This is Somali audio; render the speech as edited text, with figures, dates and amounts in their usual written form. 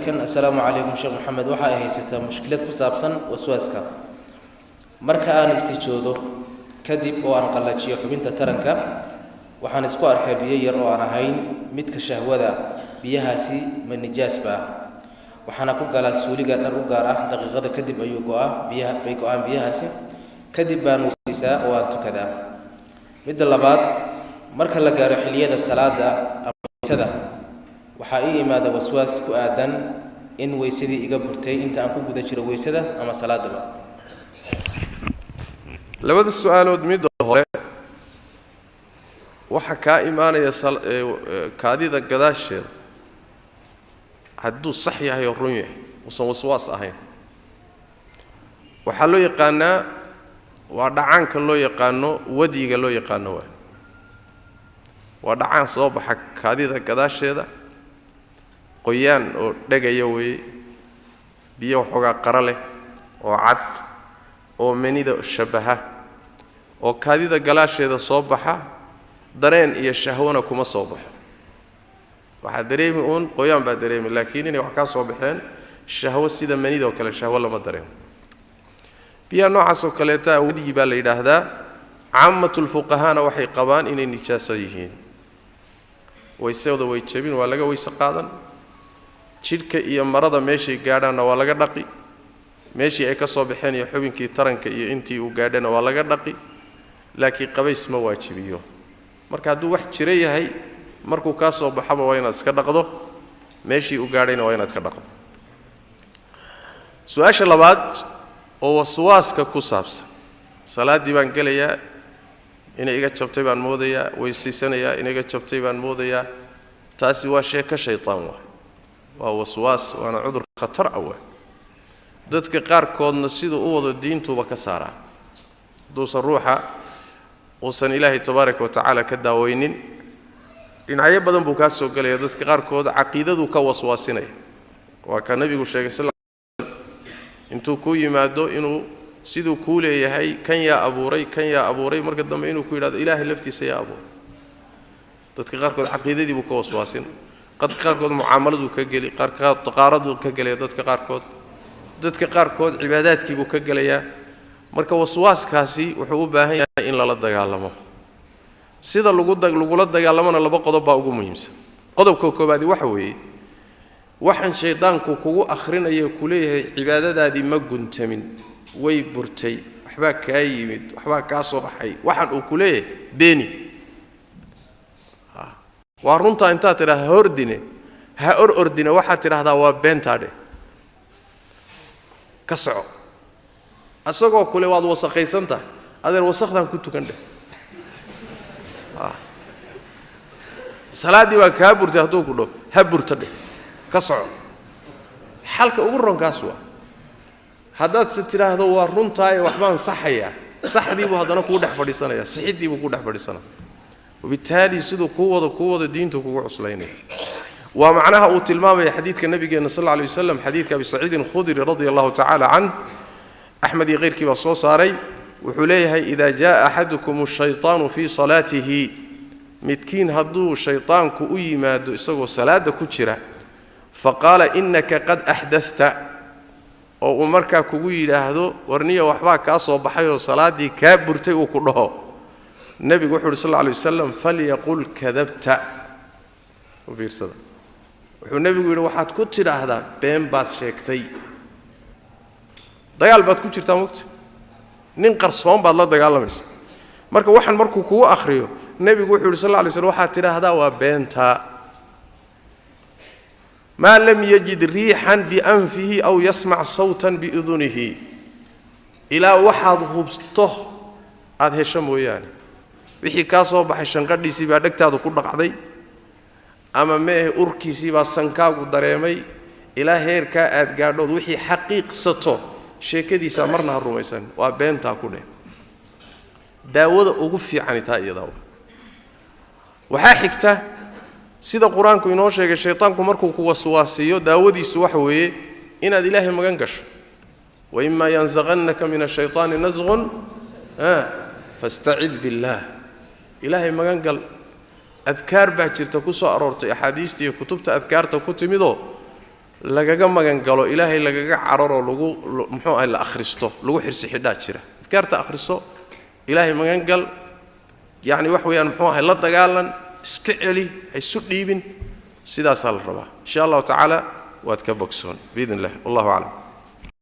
كان السلام عليكم شيخ محمد waxaa haysata mushkilad ku saabsan waswaaska marka aan istijoodo kadib oo aan qalajiyo xubinta taranka waxaan isku arkaa biyo yar oo aan ahayn midka shahwada biyahaasi ma nijaas ba waxaana ku galaa suuliga dhar u gaar ah daqiiqada kadib ayuu go'aan biyahaasi kadib baan wasiisaa oo aan tukadaa midda labaad marka la gaaro xilliyada salaada ama waytada waxa ay imaada waswaas ku aadan in waysadii iga burtay inta aan ku guda jiro waysada ama salaadaba labada su'aalood mid hore waxa ka iimaanaya kaadida gadaasheeda hadduu sax yahay oo run yahay usan waswaas ahayn waxa loo yaqaanaa waa dhacaanka loo yaqaano wadiga loo yaqaano waa dhacaan soo baxa kaadida gadaasheeda qoyaan oo dhagaya way biyo xogaa qara leh oo cad oo manida shabaha oo kaadida galaasheeda soo baxa dareen iyo shahwana kuma soo baxo waxa dareemi qoyaan baa dareemi laakiin inay wax ka soo baxeen shahwa sida manida oo kale shahwa lama dareemo biyo noocaas oo kale taa wadigi baa la yiraahdaa caamatul fuqahaana waxay qabaan inay nijaasa yihiin waysada way jabin waa laga waysa qaadan jidhka iyo marada meeshii gaadhana waa laga dhaqi meeshii ay ka soo baxeen iyo xubinkii taranka iyo intii uu gaadhana waa laga dhaqi laakiin qabays ma waajibiyo marka hadduu wax jira yahay markuu ka soo baxaba waa inaad iska dhaqdo meeshii uu gaadhayna waa inaad ka dhaqdo su'aasha labaad oo waswaaska ku saabsan salaadii baan gelayaa inay iga jabtay baan moodayaa weysiisanayaa inay iga jabtay baan moodayaa taasi waa sheeko shaytaan waa waswaas waana cudur khatar ah dadka qaar koodna sidoo u wada diintuba ka saara doosa ruuxa uusan ilaahay tabaaraka wa tacaala ka daaweynin dhinacyo badan buu ka soo galaya dadka qaar kood aqeedadu ka waswaasinay waa ka nabigu sheegay sallallahu alayhi wasallam intuu ku yimaado inuu sidoo ku leeyahay kan yaa abuuray marka dambe inuu ku yiraahdo ilaahay laftiisa yaa abuuray dadka qaar kood aqeedadii buu ka waswaasin قد قاركود معاملته كجلي قاركود تقارضه كجلي dadka qaarkood cibaadaadkii buu ka galaya marka waswaaskaasi wuxuu u baahan yahay in la dagaalamo sida lagula dagaalamana laba qodob baa ugu muhiimsan qodobka koobaad waxa weeye waxan shaydaanku kugu akhrinayo kuleeyahay cibaadadaadii ma guntamin way burtay waxba ka yimid waxba ka soo baxay waxan uu kuleeyahay beeni waa runta inta tiraahdo hordine ha ordine waxa tiraahdaa waa beentaade ka soco asagoo kule waad wasaqaysanta adeer wasaqdan ku tukan dheh salaadii waa ka burtay haduu ku dhow ha burta dheh ka soco halka ugu ronkaas waa hadaad si tiraahdo waa runtaay waxbaan saxaya saxdii buu hadana ku dhex fadhiisanaya saxidii buu ku dhex fadhiisanaya وبالتالي سيدو قوة دينته كوة عسلينه ومعناها وتلمامة حديث النبي صلى الله عليه وسلم حديث أبي سعيد الخدري رضي الله تعالى عنه أحمد غير كي وصوصاري وحليها إذا جاء أحدكم الشيطان في صلاته متكين هدو الشيطان كوي ما دو صلاة كتشرة فقال إنك قد أحدثت أو أمرك كوي لهدو ورنية وحباك أصوب حيو صلاة دي كابرتي وكله النبي صلى الله عليه وسلم فليقول كذبت وفير صدق والنبي يقول واحد كنت هذا بين بعض شيكتي دجال بعد كنت تاموت ننقر صوم بعد الله دجال مس مركو واحد مركو كو آخره النبي يقول صلى الله عليه وسلم واحد ترى هذا وبينتا ما لم يجد ريحا بأنفه أو يسمع صوتا بأذنه إلى واحد هبسطه هذا شمو يعني wixii ka soo baxay shanqadhiisii baa dhagtaadu ku dhaqaday ama mee urkiisii baa sankaagu dareemay ilaa heerka aad gaadhood wixii xaqiiqsato sheekadiisa marna rumaysan waa beenta ku dheh daawada ugu fiican taa iyada waxa xigta sida quraanku inoo sheegay shaytaanku markuu ku waswaasiyo daawadiisu waxa weeye inaad ilaahay magan gasho wa imma yanzaghannaka min ash-shaytaani nazghun fasta'id billah إلهي مغان قال أذكار باجرتا كسو أرورتي أحاديثتي كتبت أذكارتا كتميدو lagaga magan galo ilaahay lagaga cararo lagu muxuu ahay la akhristo lagu xirsi xidhaa jira adkaarta akhriso ilaahay magan gal yani wax weeyaan muxuu ahay la dagaalan iska celi hay su dhiibin sidaas la rabaa insha Allah ta'ala waad ka bogsoon biidin Allah wallahu a'lam